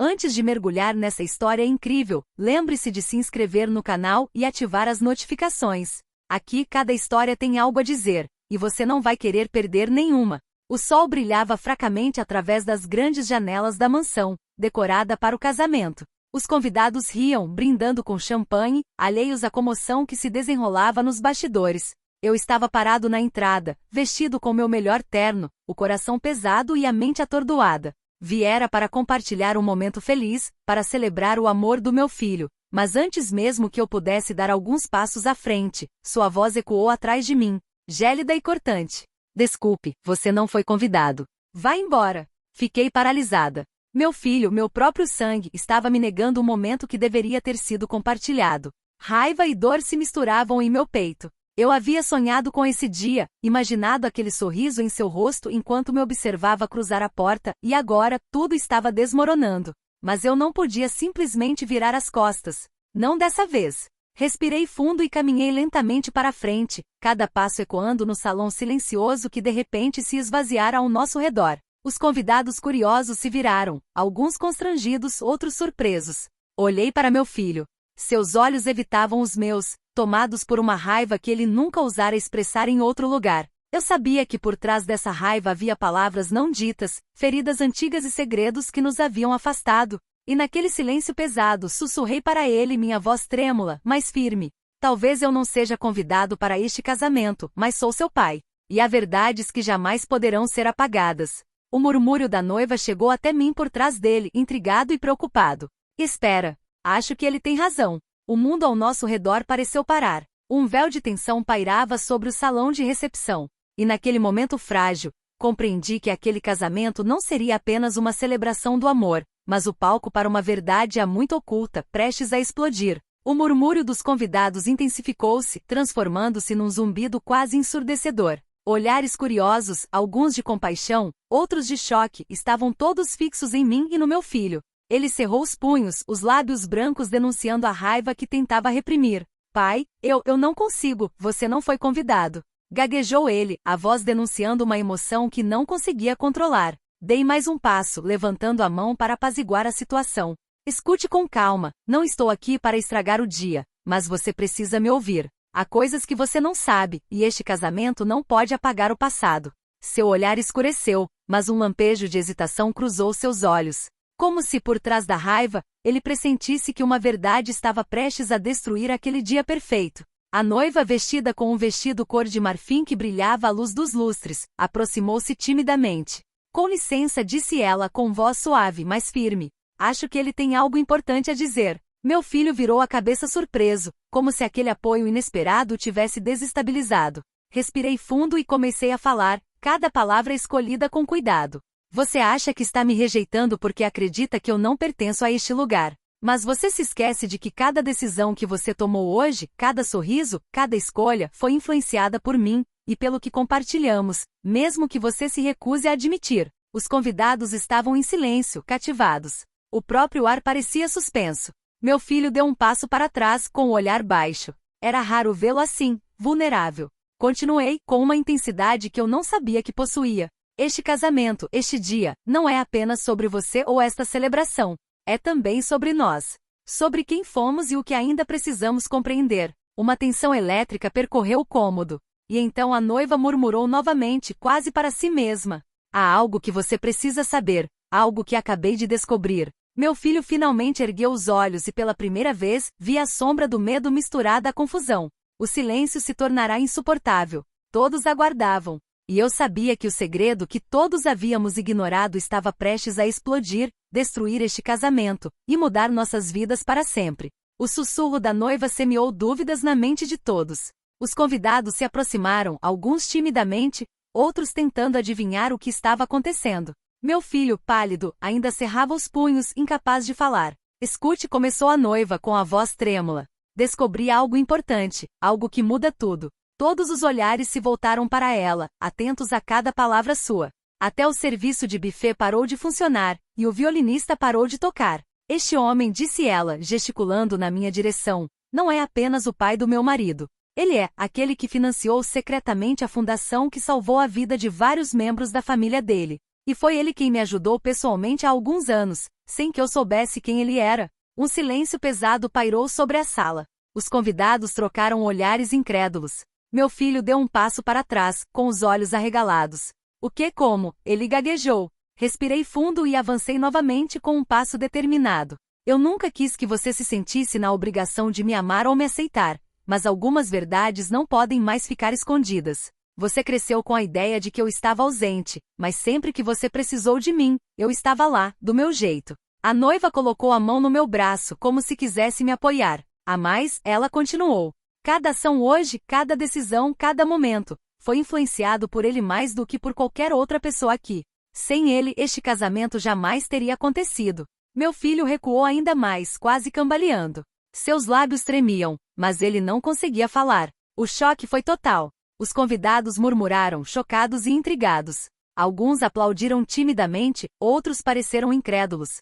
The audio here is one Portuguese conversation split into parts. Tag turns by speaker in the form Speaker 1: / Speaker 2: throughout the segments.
Speaker 1: Antes de mergulhar nessa história incrível, lembre-se de se inscrever no canal e ativar as notificações. Aqui cada história tem algo a dizer, e você não vai querer perder nenhuma. O sol brilhava fracamente através das grandes janelas da mansão, decorada para o casamento. Os convidados riam, brindando com champanhe, alheios à comoção que se desenrolava nos bastidores. Eu estava parado na entrada, vestido com meu melhor terno, o coração pesado e a mente atordoada. Viera para compartilhar um momento feliz, para celebrar o amor do meu filho. Mas antes mesmo que eu pudesse dar alguns passos à frente, sua voz ecoou atrás de mim, gélida e cortante. Desculpe, você não foi convidado. Vá embora. Fiquei paralisada. Meu filho, meu próprio sangue, estava me negando um momento que deveria ter sido compartilhado. Raiva e dor se misturavam em meu peito. Eu havia sonhado com esse dia, imaginado aquele sorriso em seu rosto enquanto me observava cruzar a porta, e agora, tudo estava desmoronando. Mas eu não podia simplesmente virar as costas. Não dessa vez. Respirei fundo e caminhei lentamente para a frente, cada passo ecoando no salão silencioso que de repente se esvaziara ao nosso redor. Os convidados curiosos se viraram, alguns constrangidos, outros surpresos. Olhei para meu filho. Seus olhos evitavam os meus, tomados por uma raiva que ele nunca ousara expressar em outro lugar. Eu sabia que por trás dessa raiva havia palavras não ditas, feridas antigas e segredos que nos haviam afastado. E naquele silêncio pesado, sussurrei para ele minha voz trêmula, mas firme. Talvez eu não seja convidado para este casamento, mas sou seu pai. E há verdades que jamais poderão ser apagadas. O murmúrio da noiva chegou até mim por trás dele, intrigado e preocupado. Espera. Acho que ele tem razão. O mundo ao nosso redor pareceu parar. Um véu de tensão pairava sobre o salão de recepção. E naquele momento frágil, compreendi que aquele casamento não seria apenas uma celebração do amor, mas o palco para uma verdade há muito oculta, prestes a explodir. O murmúrio dos convidados intensificou-se, transformando-se num zumbido quase ensurdecedor. Olhares curiosos, alguns de compaixão, outros de choque, estavam todos fixos em mim e no meu filho. Ele cerrou os punhos, os lábios brancos denunciando a raiva que tentava reprimir. Pai, eu não consigo, você não foi convidado. Gaguejou ele, a voz denunciando uma emoção que não conseguia controlar. Dei mais um passo, levantando a mão para apaziguar a situação. Escute com calma, não estou aqui para estragar o dia, mas você precisa me ouvir. Há coisas que você não sabe, e este casamento não pode apagar o passado. Seu olhar escureceu, mas um lampejo de hesitação cruzou seus olhos. Como se por trás da raiva, ele pressentisse que uma verdade estava prestes a destruir aquele dia perfeito. A noiva, vestida com um vestido cor de marfim que brilhava à luz dos lustres, aproximou-se timidamente. Com licença, disse ela com voz suave, mas firme. Acho que ele tem algo importante a dizer. Meu filho virou a cabeça surpreso, como se aquele apoio inesperado o tivesse desestabilizado. Respirei fundo e comecei a falar, cada palavra escolhida com cuidado. Você acha que está me rejeitando porque acredita que eu não pertenço a este lugar. Mas você se esquece de que cada decisão que você tomou hoje, cada sorriso, cada escolha, foi influenciada por mim, e pelo que compartilhamos, mesmo que você se recuse a admitir. Os convidados estavam em silêncio, cativados. O próprio ar parecia suspenso. Meu filho deu um passo para trás, com o olhar baixo. Era raro vê-lo assim, vulnerável. Continuei, com uma intensidade que eu não sabia que possuía. Este casamento, este dia, não é apenas sobre você ou esta celebração. É também sobre nós. Sobre quem fomos e o que ainda precisamos compreender. Uma tensão elétrica percorreu o cômodo. E então a noiva murmurou novamente, quase para si mesma. Há algo que você precisa saber, algo que acabei de descobrir. Meu filho finalmente ergueu os olhos e pela primeira vez, vi a sombra do medo misturada à confusão. O silêncio se tornará insuportável. Todos aguardavam. E eu sabia que o segredo que todos havíamos ignorado estava prestes a explodir, destruir este casamento, e mudar nossas vidas para sempre. O sussurro da noiva semeou dúvidas na mente de todos. Os convidados se aproximaram, alguns timidamente, outros tentando adivinhar o que estava acontecendo. Meu filho, pálido, ainda cerrava os punhos, incapaz de falar. Escute, começou a noiva com a voz trêmula. Descobri algo importante, algo que muda tudo. Todos os olhares se voltaram para ela, atentos a cada palavra sua. Até o serviço de buffet parou de funcionar, e o violinista parou de tocar. Este homem, disse ela, gesticulando na minha direção, não é apenas o pai do meu marido. Ele é aquele que financiou secretamente a fundação que salvou a vida de vários membros da família dele. E foi ele quem me ajudou pessoalmente há alguns anos, sem que eu soubesse quem ele era. Um silêncio pesado pairou sobre a sala. Os convidados trocaram olhares incrédulos. Meu filho deu um passo para trás, com os olhos arregalados. O que como? Ele gaguejou. Respirei fundo e avancei novamente com um passo determinado. Eu nunca quis que você se sentisse na obrigação de me amar ou me aceitar, mas algumas verdades não podem mais ficar escondidas. Você cresceu com a ideia de que eu estava ausente, mas sempre que você precisou de mim, eu estava lá, do meu jeito. A noiva colocou a mão no meu braço como se quisesse me apoiar. A mais, ela continuou. Cada ação hoje, cada decisão, cada momento, foi influenciado por ele mais do que por qualquer outra pessoa aqui. Sem ele, este casamento jamais teria acontecido. Meu filho recuou ainda mais, quase cambaleando. Seus lábios tremiam, mas ele não conseguia falar. O choque foi total. Os convidados murmuraram, chocados e intrigados. Alguns aplaudiram timidamente, outros pareceram incrédulos.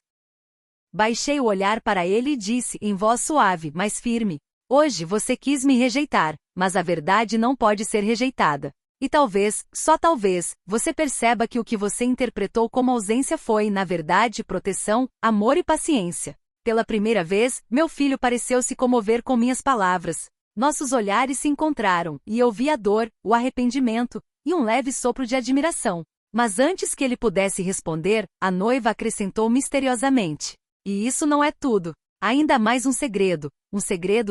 Speaker 1: Baixei o olhar para ele e disse, em voz suave, mas firme: hoje você quis me rejeitar, mas a verdade não pode ser rejeitada. E talvez, só talvez, você perceba que o que você interpretou como ausência foi, na verdade, proteção, amor e paciência. Pela primeira vez, meu filho pareceu se comover com minhas palavras. Nossos olhares se encontraram, e eu vi a dor, o arrependimento, e um leve sopro de admiração. Mas antes que ele pudesse responder, a noiva acrescentou misteriosamente: e isso não é tudo. Ainda mais um segredo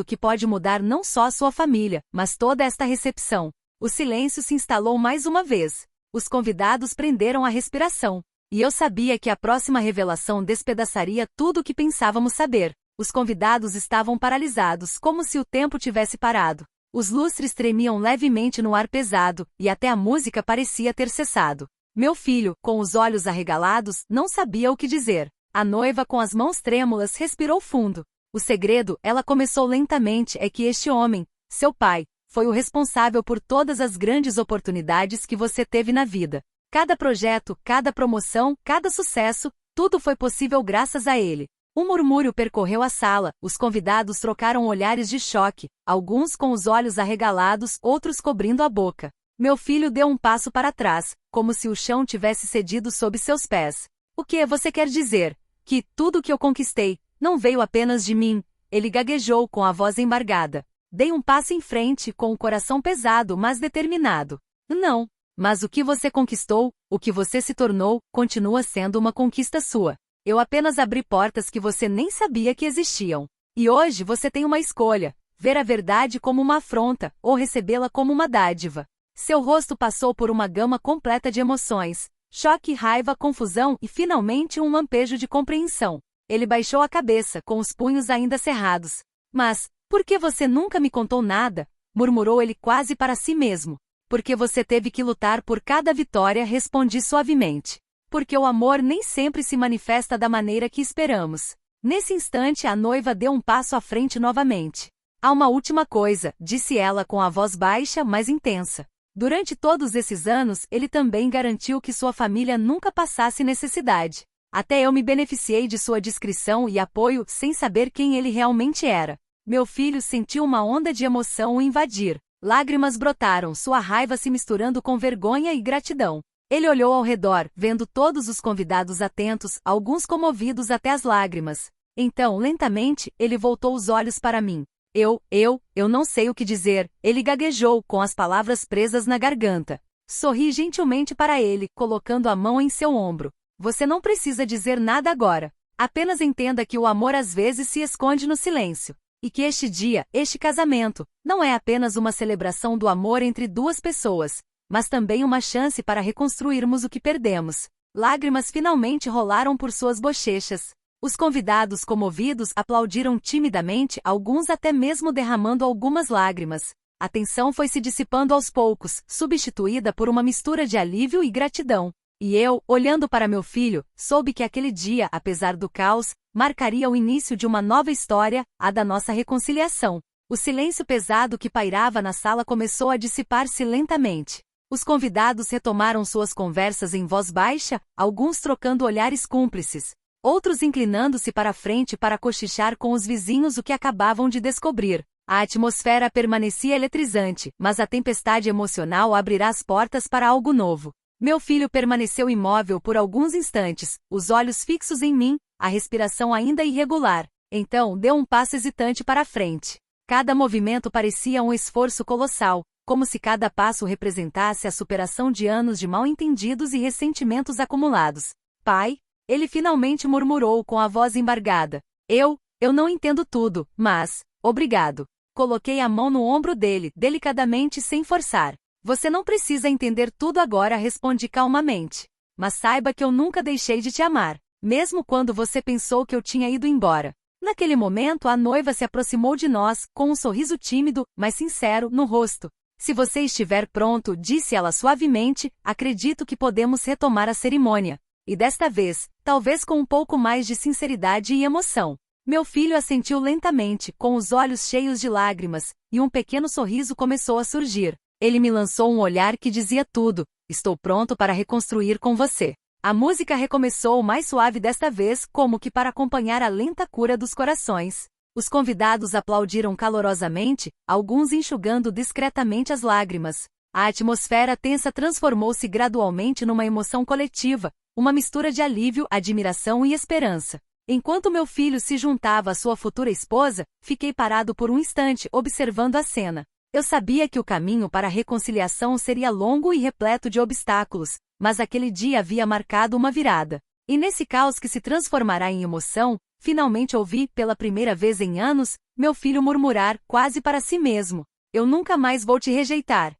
Speaker 1: que pode mudar não só a sua família, mas toda esta recepção. O silêncio se instalou mais uma vez. Os convidados prenderam a respiração. E eu sabia que a próxima revelação despedaçaria tudo o que pensávamos saber. Os convidados estavam paralisados, como se o tempo tivesse parado. Os lustres tremiam levemente no ar pesado, e até a música parecia ter cessado. Meu filho, com os olhos arregalados, não sabia o que dizer. A noiva, com as mãos trêmulas, respirou fundo. O segredo, ela começou lentamente, é que este homem, seu pai, foi o responsável por todas as grandes oportunidades que você teve na vida. Cada projeto, cada promoção, cada sucesso, tudo foi possível graças a ele. Um murmúrio percorreu a sala, os convidados trocaram olhares de choque, alguns com os olhos arregalados, outros cobrindo a boca. Meu filho deu um passo para trás, como se o chão tivesse cedido sob seus pés. O que você quer dizer? Que tudo que eu conquistei não veio apenas de mim? Ele gaguejou com a voz embargada. Dei um passo em frente, com o coração pesado, mas determinado. Não. Mas o que você conquistou, o que você se tornou, continua sendo uma conquista sua. Eu apenas abri portas que você nem sabia que existiam. E hoje você tem uma escolha: ver a verdade como uma afronta, ou recebê-la como uma dádiva. Seu rosto passou por uma gama completa de emoções: choque, raiva, confusão e finalmente um lampejo de compreensão. Ele baixou a cabeça, com os punhos ainda cerrados. Mas, por que você nunca me contou nada? Murmurou ele quase para si mesmo. Porque você teve que lutar por cada vitória, respondi suavemente. Porque o amor nem sempre se manifesta da maneira que esperamos. Nesse instante a noiva deu um passo à frente novamente. Há uma última coisa, disse ela com a voz baixa, mas intensa. Durante todos esses anos, ele também garantiu que sua família nunca passasse necessidade. Até eu me beneficiei de sua discrição e apoio, sem saber quem ele realmente era. Meu filho sentiu uma onda de emoção o invadir. Lágrimas brotaram, sua raiva se misturando com vergonha e gratidão. Ele olhou ao redor, vendo todos os convidados atentos, alguns comovidos até as lágrimas. Então, lentamente, ele voltou os olhos para mim. Eu não sei o que dizer, ele gaguejou, com as palavras presas na garganta. Sorri gentilmente para ele, colocando a mão em seu ombro. Você não precisa dizer nada agora. Apenas entenda que o amor às vezes se esconde no silêncio. E que este dia, este casamento, não é apenas uma celebração do amor entre duas pessoas, mas também uma chance para reconstruirmos o que perdemos. Lágrimas finalmente rolaram por suas bochechas. Os convidados comovidos aplaudiram timidamente, alguns até mesmo derramando algumas lágrimas. A tensão foi se dissipando aos poucos, substituída por uma mistura de alívio e gratidão. E eu, olhando para meu filho, soube que aquele dia, apesar do caos, marcaria o início de uma nova história, a da nossa reconciliação. O silêncio pesado que pairava na sala começou a dissipar-se lentamente. Os convidados retomaram suas conversas em voz baixa, alguns trocando olhares cúmplices, outros inclinando-se para a frente para cochichar com os vizinhos o que acabavam de descobrir. A atmosfera permanecia eletrizante, mas a tempestade emocional abrirá as portas para algo novo. Meu filho permaneceu imóvel por alguns instantes, os olhos fixos em mim, a respiração ainda irregular. Então, deu um passo hesitante para a frente. Cada movimento parecia um esforço colossal, como se cada passo representasse a superação de anos de mal-entendidos e ressentimentos acumulados. Pai, ele finalmente murmurou com a voz embargada. Eu não entendo tudo, mas, obrigado. Coloquei a mão no ombro dele, delicadamente sem forçar. Você não precisa entender tudo agora, respondi calmamente. Mas saiba que eu nunca deixei de te amar, mesmo quando você pensou que eu tinha ido embora. Naquele momento, a noiva se aproximou de nós, com um sorriso tímido, mas sincero, no rosto. Se você estiver pronto, disse ela suavemente, acredito que podemos retomar a cerimônia. E desta vez, talvez com um pouco mais de sinceridade e emoção. Meu filho assentiu lentamente, com os olhos cheios de lágrimas, e um pequeno sorriso começou a surgir. Ele me lançou um olhar que dizia tudo: estou pronto para reconstruir com você. A música recomeçou mais suave desta vez, como que para acompanhar a lenta cura dos corações. Os convidados aplaudiram calorosamente, alguns enxugando discretamente as lágrimas. A atmosfera tensa transformou-se gradualmente numa emoção coletiva, uma mistura de alívio, admiração e esperança. Enquanto meu filho se juntava à sua futura esposa, fiquei parado por um instante, observando a cena. Eu sabia que o caminho para a reconciliação seria longo e repleto de obstáculos, mas aquele dia havia marcado uma virada. E nesse caos que se transformará em emoção, finalmente ouvi, pela primeira vez em anos, meu filho murmurar, quase para si mesmo: eu nunca mais vou te rejeitar.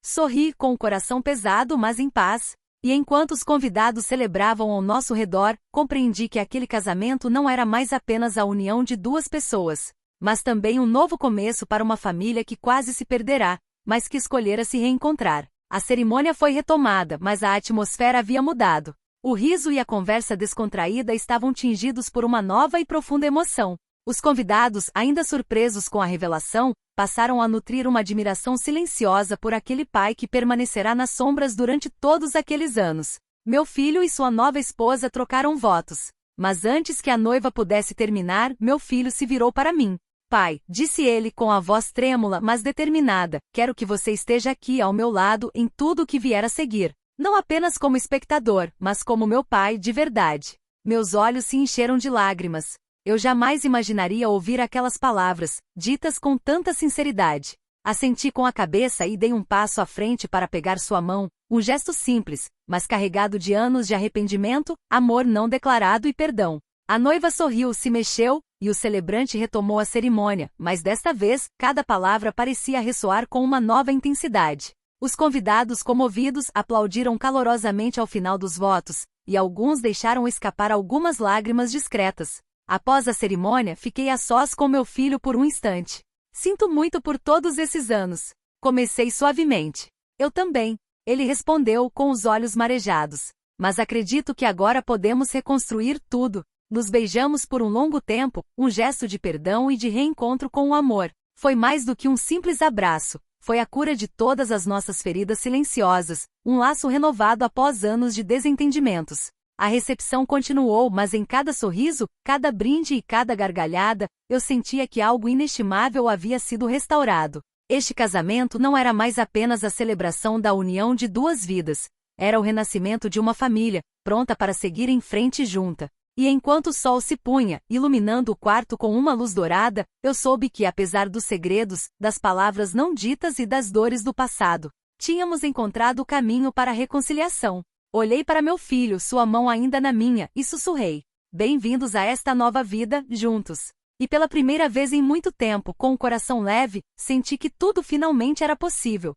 Speaker 1: Sorri com o coração pesado, mas em paz. E enquanto os convidados celebravam ao nosso redor, compreendi que aquele casamento não era mais apenas a união de duas pessoas, mas também um novo começo para uma família que quase se perderá, mas que escolhera se reencontrar. A cerimônia foi retomada, mas a atmosfera havia mudado. O riso e a conversa descontraída estavam tingidos por uma nova e profunda emoção. Os convidados, ainda surpresos com a revelação, passaram a nutrir uma admiração silenciosa por aquele pai que permanecerá nas sombras durante todos aqueles anos. Meu filho e sua nova esposa trocaram votos. Mas antes que a noiva pudesse terminar, meu filho se virou para mim. Pai, disse ele com a voz trêmula mas determinada, quero que você esteja aqui ao meu lado em tudo o que vier a seguir. Não apenas como espectador, mas como meu pai de verdade. Meus olhos se encheram de lágrimas. Eu jamais imaginaria ouvir aquelas palavras, ditas com tanta sinceridade. Assenti com a cabeça e dei um passo à frente para pegar sua mão, um gesto simples, mas carregado de anos de arrependimento, amor não declarado e perdão. A noiva sorriu, se mexeu, e o celebrante retomou a cerimônia, mas desta vez, cada palavra parecia ressoar com uma nova intensidade. Os convidados, comovidos, aplaudiram calorosamente ao final dos votos, e alguns deixaram escapar algumas lágrimas discretas. Após a cerimônia, fiquei a sós com meu filho por um instante. Sinto muito por todos esses anos. Comecei suavemente. Eu também. Ele respondeu com os olhos marejados. Mas acredito que agora podemos reconstruir tudo. Nos beijamos por um longo tempo, um gesto de perdão e de reencontro com o amor. Foi mais do que um simples abraço. Foi a cura de todas as nossas feridas silenciosas, um laço renovado após anos de desentendimentos. A recepção continuou, mas em cada sorriso, cada brinde e cada gargalhada, eu sentia que algo inestimável havia sido restaurado. Este casamento não era mais apenas a celebração da união de duas vidas. Era o renascimento de uma família, pronta para seguir em frente junta. E enquanto o sol se punha, iluminando o quarto com uma luz dourada, eu soube que, apesar dos segredos, das palavras não ditas e das dores do passado, tínhamos encontrado o caminho para a reconciliação. Olhei para meu filho, sua mão ainda na minha, e sussurrei: bem-vindos a esta nova vida, juntos. E pela primeira vez em muito tempo, com o coração leve, senti que tudo finalmente era possível.